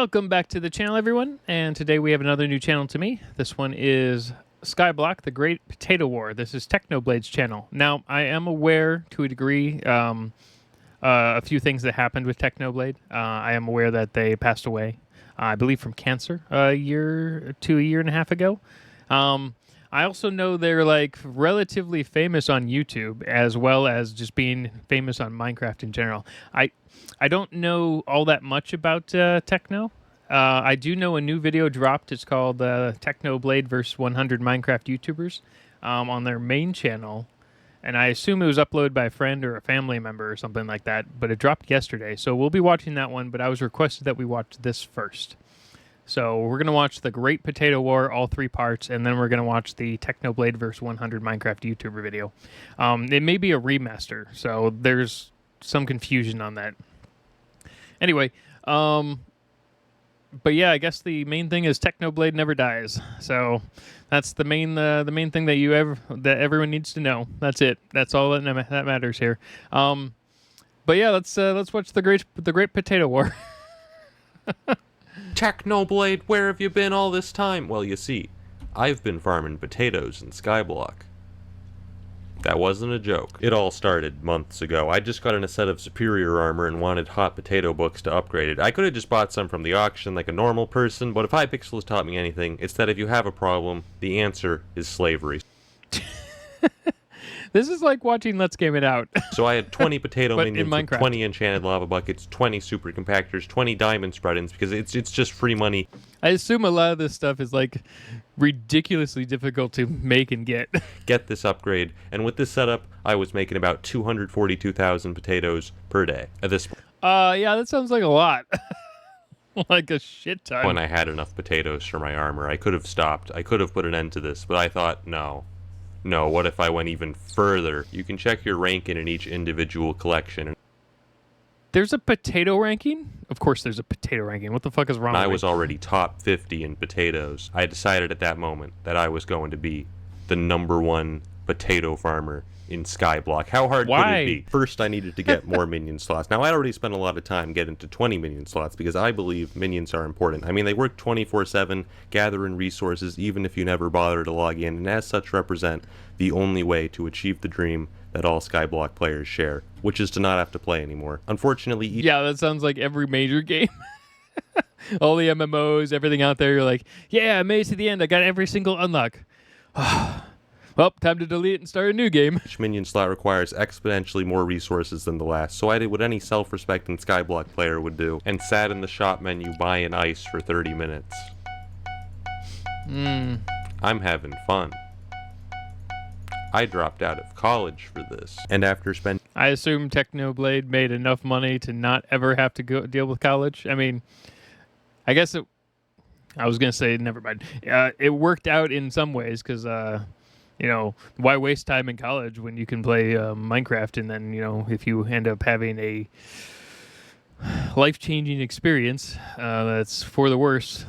Welcome back to the channel, everyone. And today we have another new channel to me. This one is Skyblock, the Great Potato War. This is Technoblade's channel. Now, I am aware to a degree a few things that happened with Technoblade. I am aware that they passed away, I believe from cancer a year and a half ago. I also know they're like relatively famous on YouTube as well as just being famous on Minecraft in general. I don't know all that much about Techno. I do know a new video dropped. It's called Technoblade vs. 100 Minecraft YouTubers on their main channel. And I assume it was uploaded by a friend or a family member or something like that. But it dropped yesterday. So we'll be watching that one. But I was requested that we watch this first. So we're going to watch the Great Potato War, all 3 parts. And then we're going to watch the Technoblade vs. 100 Minecraft YouTuber video. It may be a remaster. So there's some confusion on that. Anyway, but yeah, I guess the main thing is Technoblade never dies. So that's the main thing that everyone needs to know. That's it. That's all that matters here. But yeah, let's watch the Great Potato War. Technoblade, where have you been all this time? Well, you see, I've been farming potatoes in Skyblock. That wasn't a joke. It all started months ago. I just got in a set of superior armor and wanted hot potato books to upgrade it. I could have just bought some from the auction like a normal person, but if Hypixel has taught me anything, it's that if you have a problem, the answer is slavery. This is like watching Let's Game It Out. So I had 20 potato minions with Minecraft. 20 enchanted lava buckets, 20 super compactors, 20 diamond spread-ins, because it's just free money. I assume a lot of this stuff is like ridiculously difficult to make and get. Get this upgrade, and with this setup, I was making about 242,000 potatoes per day. At this point, yeah, that sounds like a lot. Like a shit ton. when I had enough potatoes for my armor, I could have stopped. I could have put an end to this, but I thought, no, what if I went even further? You can check your ranking in each individual collection. There's a potato ranking? Of course there's a potato ranking. What the fuck is wrong with I me? was already top 50 in potatoes. I decided at that moment that I was going to be the #1 potato farmer in Skyblock. How hard could it be? First, I needed to get more minion slots. Now, I already spent a lot of time getting to 20 minion slots because I believe minions are important. I mean, they work 24/7, gathering resources even if you never bother to log in, and as such represent the only way to achieve the dream that all Skyblock players share, which is to not have to play anymore. Unfortunately, yeah, that sounds like every major game. All the MMOs, everything out there, you're like, yeah, I made it to the end. I got every single unlock. Well, time to delete and start a new game. each minion slot requires exponentially more resources than the last, so I did what any self-respecting Skyblock player would do, and sat in the shop menu buying ice for 30 minutes. I'm having fun. I dropped out of college for this, and after spending... I assume Technoblade made enough money to not ever have to go deal with college. I mean, I guess I was going to say, never mind. It worked out in some ways, because... you know, why waste time in college when you can play Minecraft, and then, you know, if you end up having a life-changing experience that's for the worse,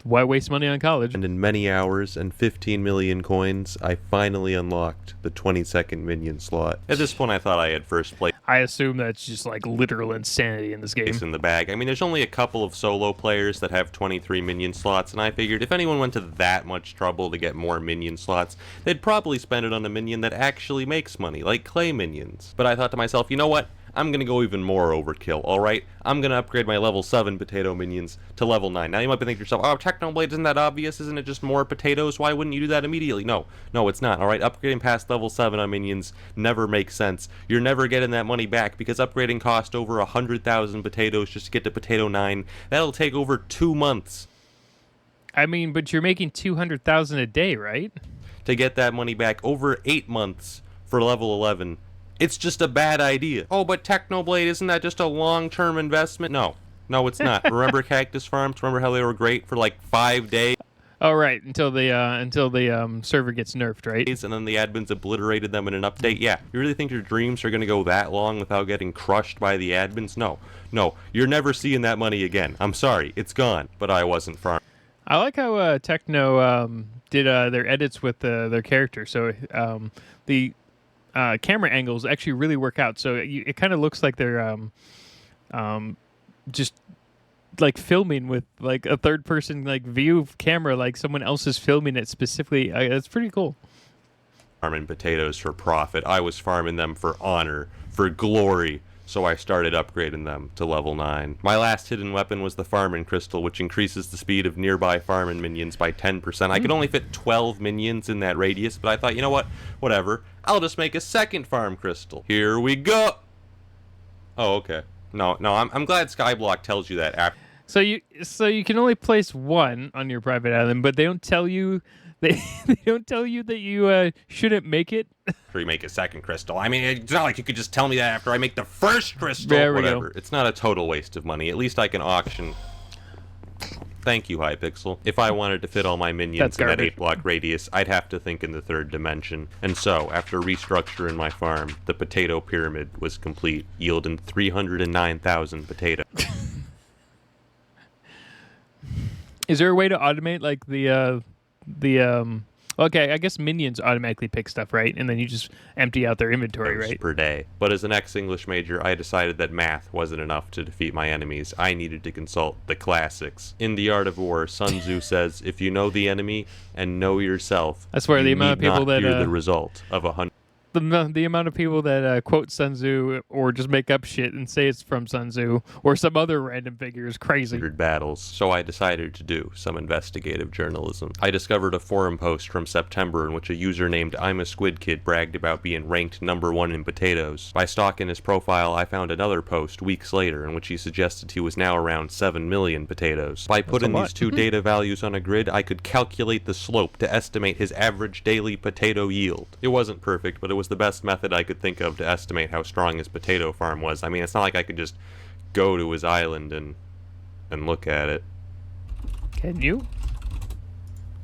why waste money on college? And in many hours and 15 million coins, I finally unlocked the 22nd minion slot. At this point, I thought I had first place I assume that's just like literal insanity in this game. in the bag. I mean, there's only a couple of solo players that have 23 minion slots, and I figured if anyone went to that much trouble to get more minion slots, they'd probably spend it on a minion that actually makes money, like clay minions. But I thought to myself, you know what? I'm going to go even more overkill, alright? I'm going to upgrade my level 7 potato minions to level 9. Now you might be thinking to yourself, oh, Technoblade, isn't that obvious? Isn't it just more potatoes? Why wouldn't you do that immediately? No, it's not, alright? Upgrading past level 7 on minions never makes sense. You're never getting that money back because upgrading cost over 100,000 potatoes just to get to potato 9. That'll take over 2 months. I mean, but you're making 200,000 a day, right? To get that money back over 8 months for level 11. It's just a bad idea. Oh, but Technoblade, isn't that just a long-term investment? No, it's not. Remember Cactus Farms? Remember how they were great for like 5 days? Oh, right, until the server gets nerfed, right? And then the admins obliterated them in an update? Yeah. You really think your dreams are going to go that long without getting crushed by the admins? No, you're never seeing that money again. I'm sorry, it's gone. But I wasn't farming. I like how Techno did their edits with their character. So the camera angles actually really work out. So it kind of looks like they're just like filming with like a third person like view camera, like someone else is filming it specifically. It's pretty cool. Farming potatoes for profit. I was farming them for honor, for glory. So I started upgrading them to level 9. My last hidden weapon was the farming crystal, which increases the speed of nearby farming minions by 10%. I could only fit 12 minions in that radius, but I thought, you know what? Whatever. I'll just make a second farm crystal. Here we go. Oh, okay. No, I'm glad Skyblock tells you that after. So you can only place one on your private island, but they don't tell you they don't tell you that you shouldn't make it. After you make a second crystal. I mean, it's not like you could just tell me that after I make the first crystal. There we Whatever. go. It's not a total waste of money. At least I can auction. Thank you, Hypixel. If I wanted to fit all my minions in that 8-block radius, I'd have to think in the 3rd dimension. And so, after restructuring my farm, the potato pyramid was complete, yielding 309,000 potatoes. Is there a way to automate like the okay, I guess minions automatically pick stuff, right? And then you just empty out their inventory, right? Per day. But as an ex-English major, I decided that math wasn't enough to defeat my enemies. I needed to consult the classics. In The Art of War, Sun Tzu says, if you know the enemy and know yourself, I swear, the amount of people that fear the result of 100. The amount of people that quote Sun Tzu or just make up shit and say it's from Sun Tzu or some other random figure is crazy. Battles. So I decided to do some investigative journalism. I discovered a forum post from September in which a user named I'm a Squid Kid bragged about being ranked #1 in potatoes. By stalking his profile, I found another post weeks later in which he suggested he was now around 7 million potatoes. By putting these two data values on a grid, I could calculate the slope to estimate his average daily potato yield. It wasn't perfect, but it was the best method I could think of to estimate how strong his potato farm was. I mean, it's not like I could just go to his island and look at it. Can you?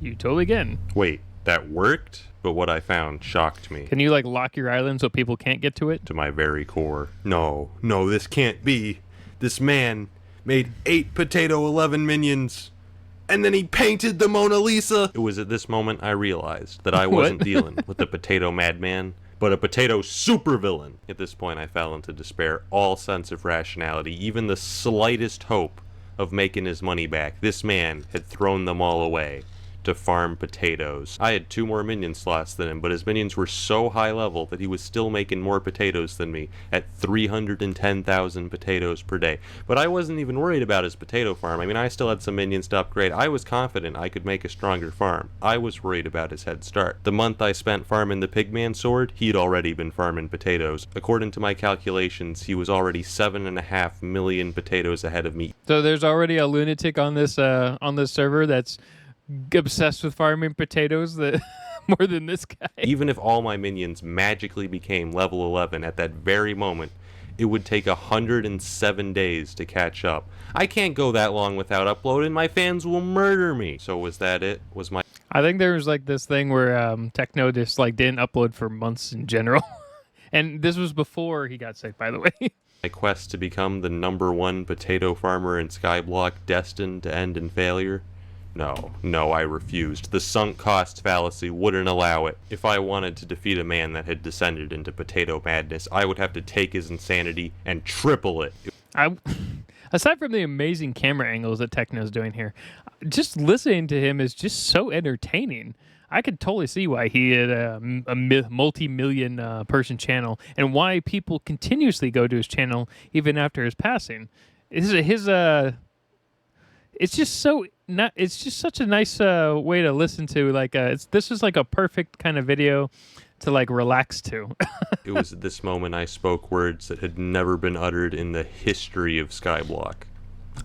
You totally can. Wait, that worked? But what I found shocked me. Can you like lock your island so people can't get to it? To my very core. No, this can't be. This man made 8 potato 11 minions. And then he painted the Mona Lisa. It was at this moment I realized that I wasn't dealing with a potato madman, but a potato supervillain. At this point I fell into despair, all sense of rationality, even the slightest hope of making his money back. This man had thrown them all away to farm potatoes. I had 2 more minion slots than him, but his minions were so high level that he was still making more potatoes than me at 310,000 potatoes per day. But I wasn't even worried about his potato farm. I mean, I still had some minions to upgrade. I was confident I could make a stronger farm. I was worried about his head start. The month I spent farming the Pigman sword, he'd already been farming potatoes. According to my calculations, he was already 7.5 million potatoes ahead of me. So there's already a lunatic on this server that's obsessed with farming potatoes that more than this guy. Even if all my minions magically became level 11 at that very moment, it would take 107 days to catch up. I can't go that long without uploading. My fans will murder me. So was that it? Was my... I think there was like this thing where Techno just like didn't upload for months in general. And this was before he got sick, by the way. My quest to become the #1 potato farmer in Skyblock destined to end in failure? No, I refused. The sunk cost fallacy wouldn't allow it. If I wanted to defeat a man that had descended into potato madness, I would have to take his insanity and triple it. Aside from the amazing camera angles that Techno's doing here, just listening to him is just so entertaining. I could totally see why he had a multi-million person channel and why people continuously go to his channel even after his passing. It's just so not. It's just such a nice way to listen to. Like, this is like a perfect kind of video to like relax to. It was at this moment I spoke words that had never been uttered in the history of Skyblock.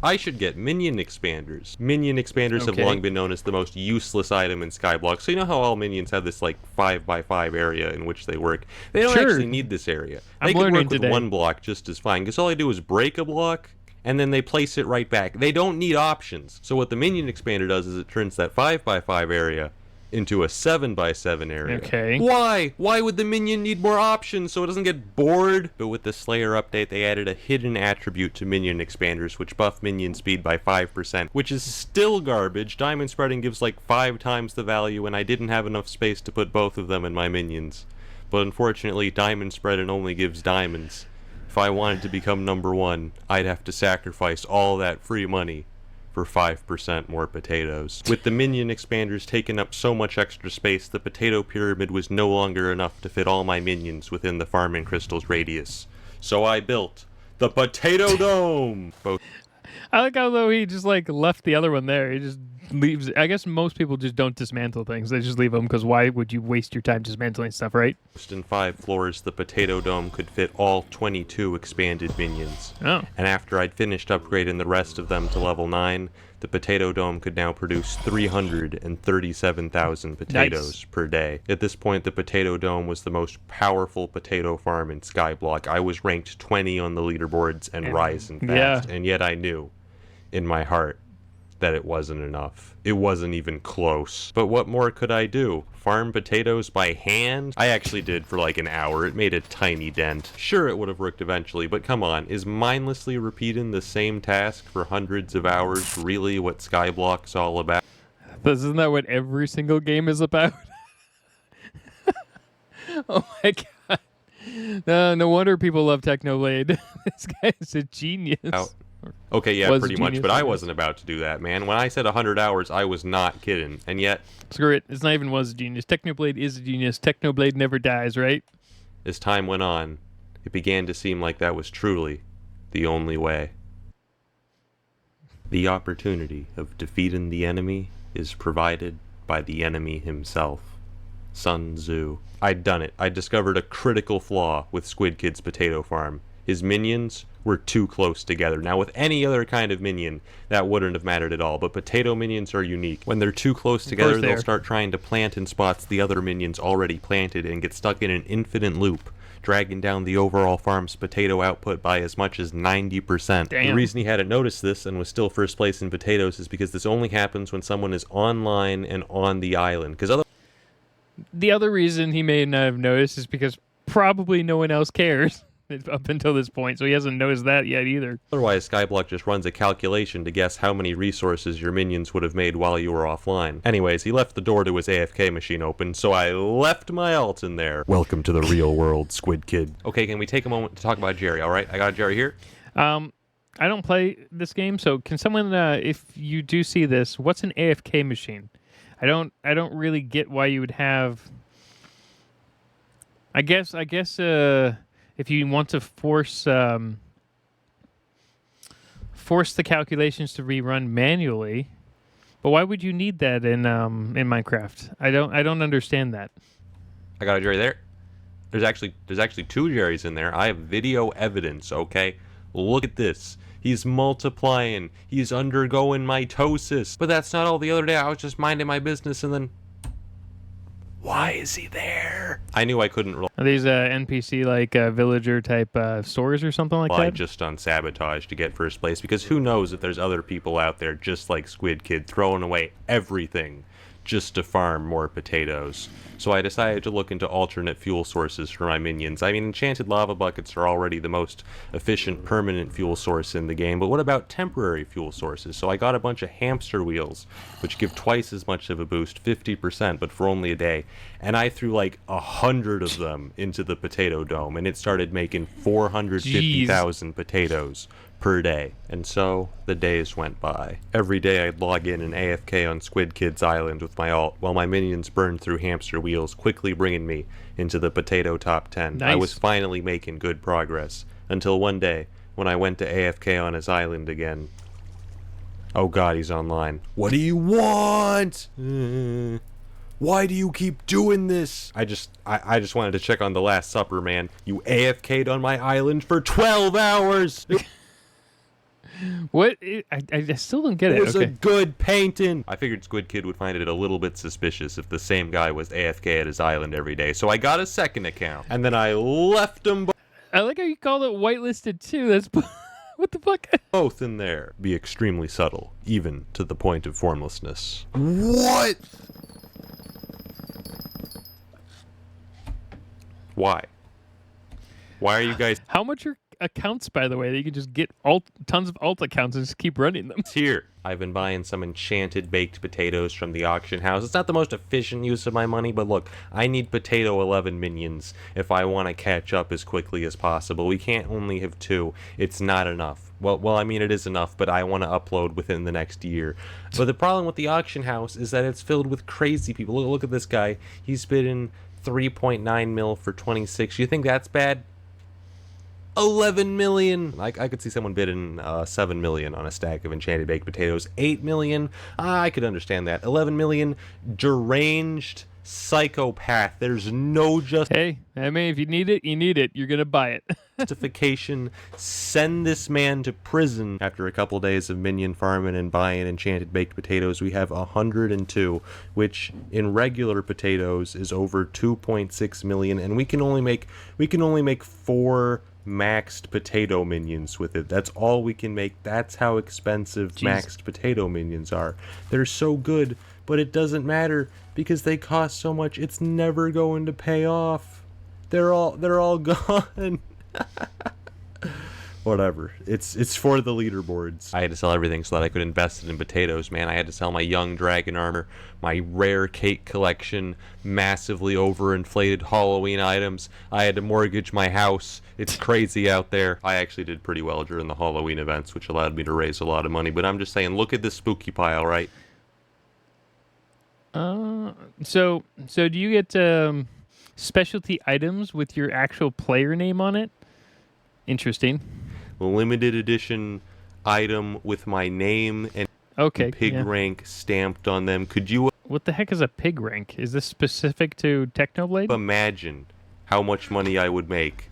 I should get minion expanders. Minion expanders have long been known as the most useless item in Skyblock. So you know how all minions have this like 5x5 area in which they work? They don't actually need this area. They can work with one block just as fine, because all I do is break a block and then they place it right back. They don't need options. So what the minion expander does is it turns that 5x5 area into a 7x7 area. Okay. Why? Why would the minion need more options so it doesn't get bored? But with the Slayer update, they added a hidden attribute to minion expanders, which buff minion speed by 5%, which is still garbage. Diamond spreading gives like 5 times the value, and I didn't have enough space to put both of them in my minions. But unfortunately, diamond spreading only gives diamonds. If I wanted to become #1, I'd have to sacrifice all that free money for 5% more potatoes. With the minion expanders taking up so much extra space, the potato pyramid was no longer enough to fit all my minions within the farming crystals radius. So I built the Potato Dome! I like how though he just like left the other one there. He just leaves. I guess most people just don't dismantle things. They just leave them because why would you waste your time dismantling stuff, right? In 5 floors, the Potato Dome could fit all 22 expanded minions. Oh. And after I'd finished upgrading the rest of them to level 9, the Potato Dome could now produce 337,000 potatoes per day. At this point, the Potato Dome was the most powerful potato farm in Skyblock. I was ranked 20 on the leaderboards and rising fast, and yet I knew in my heart that it wasn't enough. It wasn't even close. But what more could I do? Farm potatoes by hand? I actually did for like an hour. It made a tiny dent. Sure, it would have worked eventually, but come on, is mindlessly repeating the same task for hundreds of hours really what Skyblock's all about? Isn't that what every single game is about? Oh my god. No wonder people love Technoblade. This guy is a genius. Okay, yeah, pretty much, but I wasn't about to do that, man. When I said 100 hours, I was not kidding, and yet... Screw it, it's not even was a genius. Technoblade is a genius. Technoblade never dies, right? As time went on, it began to seem like that was truly the only way. The opportunity of defeating the enemy is provided by the enemy himself. Sun Tzu. I'd done it. I discovered a critical flaw with Squid Kid's potato farm. His minions were too close together. Now, with any other kind of minion, that wouldn't have mattered at all, but potato minions are unique. When they're too close together, they'll start trying to plant in spots the other minions already planted and get stuck in an infinite loop, dragging down the overall farm's potato output by as much as 90%. Damn. The reason he hadn't noticed this and was still first place in potatoes is because this only happens when someone is online and on the island. The other reason he may not have noticed is because probably no one else cares up until this point, so he hasn't noticed that yet either. Otherwise, Skyblock just runs a calculation to guess how many resources your minions would have made while you were offline. Anyways, he left the door to his AFK machine open, so I left my ult in there. Welcome to the real world, Squid Kid. Okay, can we take a moment to talk about Jerry, alright? I got Jerry here. I don't play this game, so can someone, if you do see this, what's an AFK machine? I don't really get why you would have... I guess, if you want to force the calculations to be run manually, but why would you need that in Minecraft? I don't understand that. I got a Jerry there. There's actually 2 Jerrys in there. I have video evidence, okay? Look at this. He's multiplying. He's undergoing mitosis. But that's not all. The other day I was just minding my business and then... Why is he there? I knew I couldn't rely. Are these NPC like villager type stores or something like that? Just on sabotage to get first place, because who knows if there's other people out there just like Squid Kid throwing away everything just to farm more potatoes. So I decided to look into alternate fuel sources for my minions. I mean, enchanted lava buckets are already the most efficient permanent fuel source in the game, but what about temporary fuel sources? So I got a bunch of hamster wheels, which give twice as much of a boost, 50%, but for only a day. And I threw like 100 of them into the potato dome, and it started making 450,000 potatoes per day. And so the days went by. Every day I'd log in and AFK on Squid Kid's island with my ult, while my minions burned through hamster wheels, quickly bringing me into the potato top 10. Nice. I was finally making good progress, until one day, when I went to AFK on his island again. Oh god, he's online. What do you want? Why do you keep doing this? I just wanted to check on the Last Supper, man. You AFK'd on my island for 12 hours! What? I still don't get it. It was a good painting. I figured Squid Kid would find it a little bit suspicious if the same guy was AFK at his island every day, so I got a second account, and then I left him I like how you called it whitelisted too. That's what the fuck? both in there. Be extremely subtle, even to the point of formlessness. What? Why? Why are you guys... How much are accounts, by the way, that you can just get tons of alt accounts and just keep running them. Here, I've been buying some enchanted baked potatoes from the auction house. It's not the most efficient use of my money, but look, I need potato 11 minions if I want to catch up as quickly as possible. We can't only have 2. It's not enough. Well, I mean, it is enough, but I want to upload within the next year. But the problem with the auction house is that it's filled with crazy people. Look at this guy. He's bidding 3.9 mil for 26. You think that's bad? 11 million. I could see someone bidding 7 million on a stack of enchanted baked potatoes. 8 million. I could understand that. 11 million. Deranged psychopath. There's no Hey, I mean, if you need it, you need it. You're gonna buy it. justification. Send this man to prison. After a couple days of minion farming and buying enchanted baked potatoes, we have 102, which in regular potatoes is over 2.6 million, and we can only make 4 maxed potato minions with it. That's all we can make. That's how expensive maxed potato minions are. They're so good, but it doesn't matter because they cost so much. It's never going to pay off. They're all gone. Whatever. It's for the leaderboards. I had to sell everything so that I could invest it in potatoes, man. I had to sell my young dragon armor, my rare cake collection, massively overinflated Halloween items. I had to mortgage my house. It's crazy out there. I actually did pretty well during the Halloween events, which allowed me to raise a lot of money. But I'm just saying, look at this spooky pile, right? So do you get specialty items with your actual player name on it? Interesting. Limited edition item with my name and pig rank stamped on them. Could you What the heck is a pig rank? Is this specific to Technoblade? imagine how much money I would make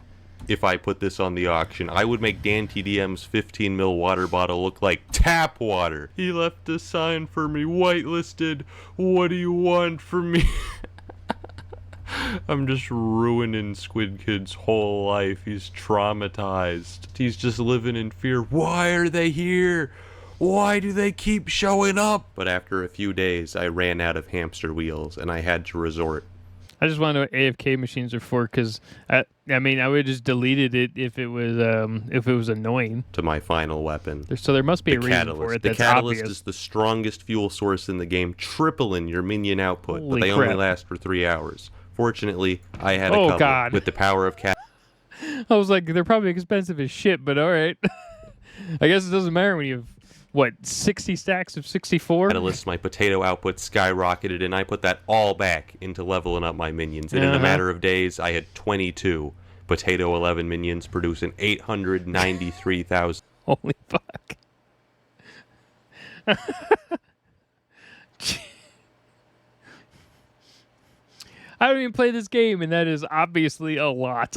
if I put this on the auction? I would make Dan TDM's 15 mil water bottle look like tap water. He left a sign for me, whitelisted. What do you want from me? I'm just ruining Squid Kid's whole life. He's traumatized. He's just living in fear. Why are they here? Why do they keep showing up? But after a few days, I ran out of hamster wheels, and I had to resort. I just want to know what AFK machines are for, because I mean, I would just deleted it if it was annoying. To my final weapon. So there must be a reason catalyst. for it. The That's catalyst obvious. is the strongest fuel source in the game, tripling your minion output, Holy but they crap. only last for 3 hours. Fortunately, I had a Oh, couple God. with the power of I was like, they're probably expensive as shit, but all right. I guess it doesn't matter when you have, what, 60 stacks of 64? catalyst. My potato output skyrocketed, and I put that all back into leveling up my minions. And in a matter of days, I had 22 potato 11 minions producing 893,000. Holy fuck. I don't even play this game, and that is obviously a lot.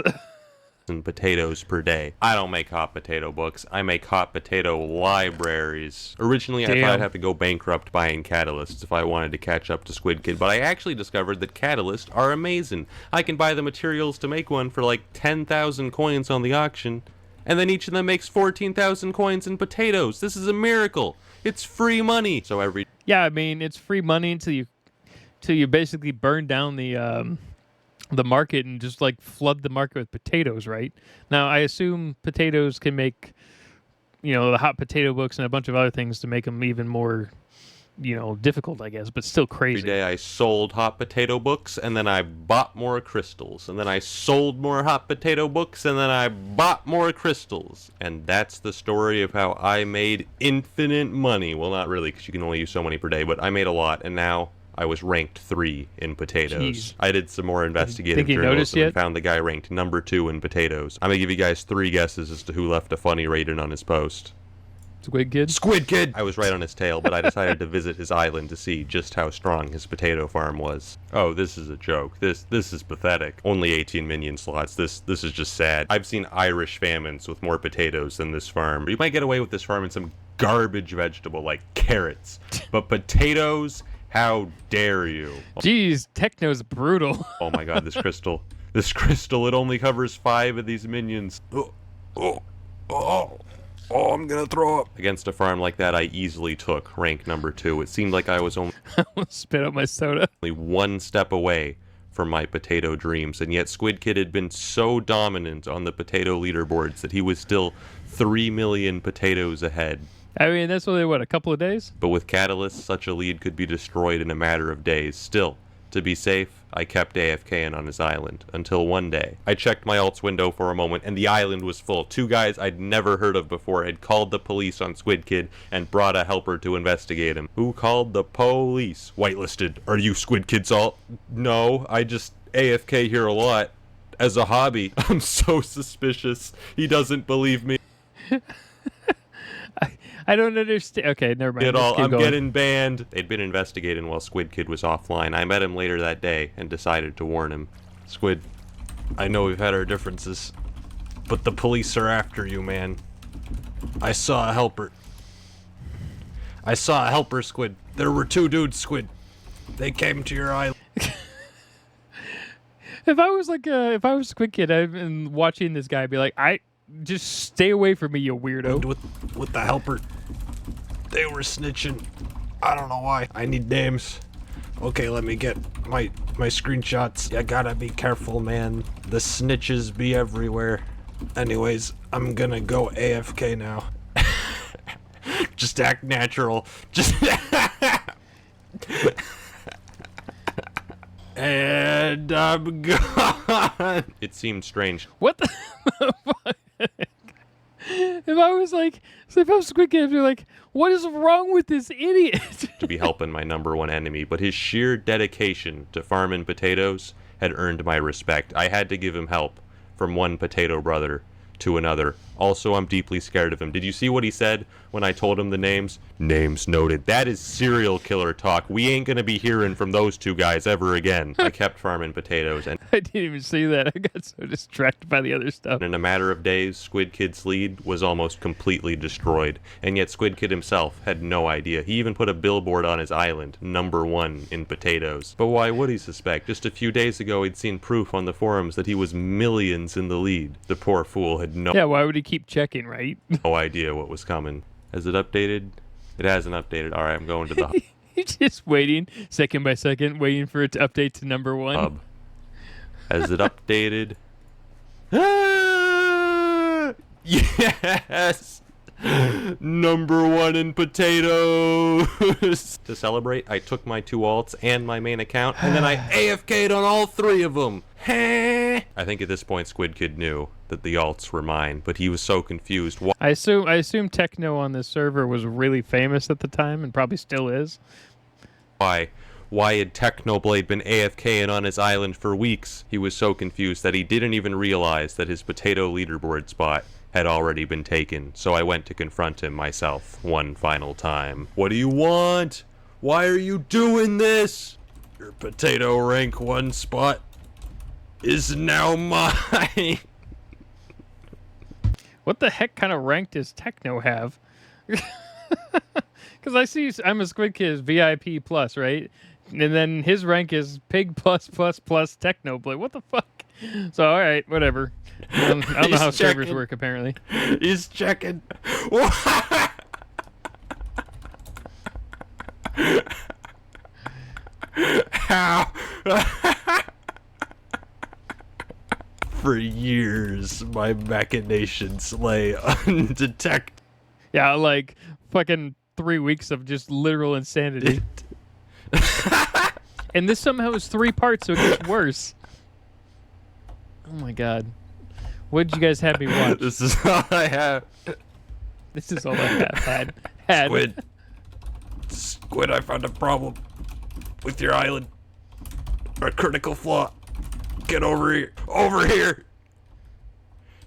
Potatoes per day. I don't make hot potato books. I make hot potato libraries. Originally, I thought I'd have to go bankrupt buying catalysts if I wanted to catch up to Squid Kid, but I actually discovered that catalysts are amazing. I can buy the materials to make one for like 10,000 coins on the auction, and then each of them makes 14,000 coins in potatoes. This is a miracle. It's free money. So every Yeah, I mean, it's free money until you basically burn down the market and just like flood the market with potatoes, right? Now, I assume potatoes can make, the hot potato books and a bunch of other things to make them even more, difficult, I guess, but still crazy. day I sold hot potato books, and then I bought more crystals, and then I sold more hot potato books, and then I bought more crystals. And that's the story of how I made infinite money. Well, not really, because you can only use so many per day, but I made a lot, and now I was ranked 3 in potatoes. Jeez. I did some more investigative Think you noticed journalism and yet? found the guy ranked number 2 in potatoes. I'm going to give you guys 3 guesses as to who left a funny rating on his post. Squid Kid? Squid Kid! I was right on his tail, but I decided to visit his island to see just how strong his potato farm was. Oh, this is a joke. This is pathetic. Only 18 minion slots. This is just sad. I've seen Irish famines with more potatoes than this farm. You might get away with this farm in some garbage vegetable like carrots, but potatoes? How dare you? Jeez, Techno's brutal. Oh my god, this crystal. This crystal, it only covers 5 of these minions. Oh, I'm gonna throw up. Against a farm like that, I easily took rank number 2. It seemed like I was only Spit out my soda. 1 step away for my potato dreams, and yet Squid Kid had been so dominant on the potato leaderboards that he was still 3 million potatoes ahead. I mean, that's only, what, a couple of days? But with Catalyst, such a lead could be destroyed in a matter of days. Still, to be safe, I kept AFKing on his island, until one day. I checked my alts window for a moment, and the island was full. 2 guys I'd never heard of before had called the police on Squid Kid and brought a helper to investigate him. Who called the police? Whitelisted. Are you Squid Kid's alt? No, I just AFK here a lot. As a hobby. I'm so suspicious. He doesn't believe me. I don't understand. Okay, never mind. At all. I'm going. getting banned. They'd been investigating while Squid Kid was offline. I met him later that day and decided to warn him. Squid, I know we've had our differences, but the police are after you, man. I saw a helper. Squid. There were 2 dudes, Squid. They came to your island. If I was Squid Kid, I've been watching this guy be like, just stay away from me, you weirdo. With the helper. They were snitching. I don't know why. I need names. Okay, let me get my screenshots. You gotta be careful, man. The snitches be everywhere. Anyways, I'm gonna go AFK now. Just act natural. Just and I'm gone. It seemed strange. What the fuck? If I was Squid Kid, I'd be like, what is wrong with this idiot? To be helping my #1 enemy, but his sheer dedication to farming potatoes had earned my respect. I had to give him help, from one potato brother to another. Also, I'm deeply scared of him. Did you see what he said when I told him the names? Names noted. That is serial killer talk. We ain't gonna be hearing from those 2 guys ever again. I kept farming potatoes, and I didn't even see that. I got so distracted by the other stuff. in a matter of days, Squid Kid's lead was almost completely destroyed. And yet Squid Kid himself had no idea. He even put a billboard on his island, #1 in potatoes. But why would he suspect? Just a few days ago, he'd seen proof on the forums that he was millions in the lead. The poor fool had Yeah, why would he keep checking, right? no idea what was coming. Has it updated? It hasn't updated. All right, I'm going to the He's just waiting, second by second, waiting for it to update to #1. hub. Has it updated? Ah! Yes! #1 in potatoes! To celebrate, I took my 2 alts and my main account, and then I AFK'd on all 3 of them. I think at this point Squid Kid knew that the alts were mine, but he was so confused. I assume TECHNO on this server was really famous at the time, and probably still is. Why had Technoblade been AFKing on his island for weeks? He was so confused that he didn't even realize that his potato leaderboard spot had already been taken, so I went to confront him myself one final time. What do you want? Why are you doing this? Your potato rank 1 spot is now mine. What the heck kind of rank does TECHNO have? Because I see I'm a Squid Kid VIP plus, right? And then his rank is Pig plus Technoblade. What the fuck? So all right, whatever. I don't know how servers work apparently. He's checking. How? For years, my machinations lay undetected. Yeah, like fucking 3 weeks of just literal insanity. And this somehow is 3 parts, so it gets worse. Oh my god. What did you guys have me watch? This is all I have. This is all I have had. Squid, I found a problem with your island. A critical flaw. Get over here. Over here.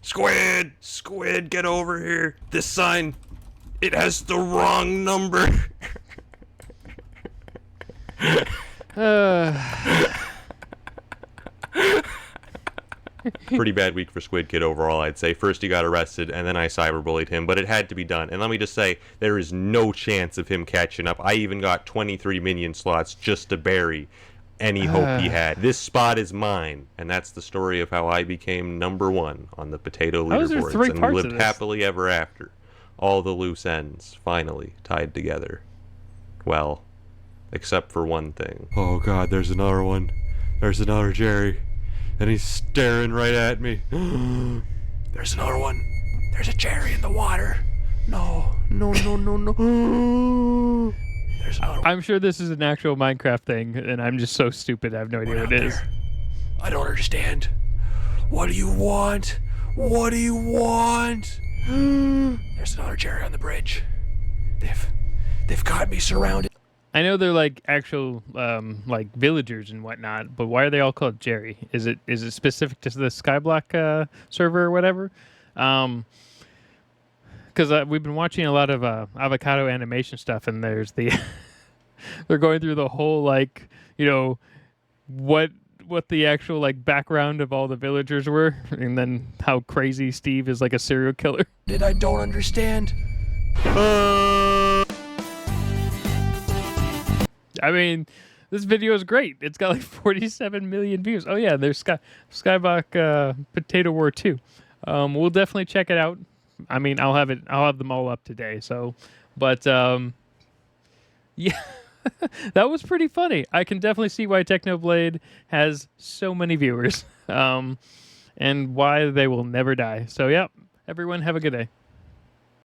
Squid, get over here. This sign, it has the wrong number. Pretty bad week for Squid Kid overall, I'd say. First he got arrested, and then I cyberbullied him, but it had to be done. And let me just say, there is no chance of him catching up. I even got 23 minion slots just to bury any hope he had. This spot is mine, and that's the story of how I became #1 on the potato leaderboards, and we lived happily ever after. All the loose ends finally tied together. Well, except for one thing. Oh god, there's another one. There's another Jerry. And he's staring right at me. There's another one. There's a Jerry in the water. No. There's another one. I'm sure this is an actual Minecraft thing, and I'm just so stupid. I have no idea what it is. There? I don't understand. What do you want? What do you want? There's another Jerry on the bridge. They've got me surrounded. I know they're like actual like villagers and whatnot, but why are they all called Jerry? Is it specific to the Skyblock server or whatever? Because we've been watching a lot of avocado animation stuff, and there's the they're going through the whole like what the actual like background of all the villagers were, and then how crazy Steve is like a serial killer. I don't understand. I mean, this video is great. It's got like 47 million views. Oh yeah, there's Skyblock Potato War 2. We'll definitely check it out. I mean, I'll have them all up today. So, but yeah, that was pretty funny. I can definitely see why Technoblade has so many viewers, and why they will never die. So yeah, everyone have a good day.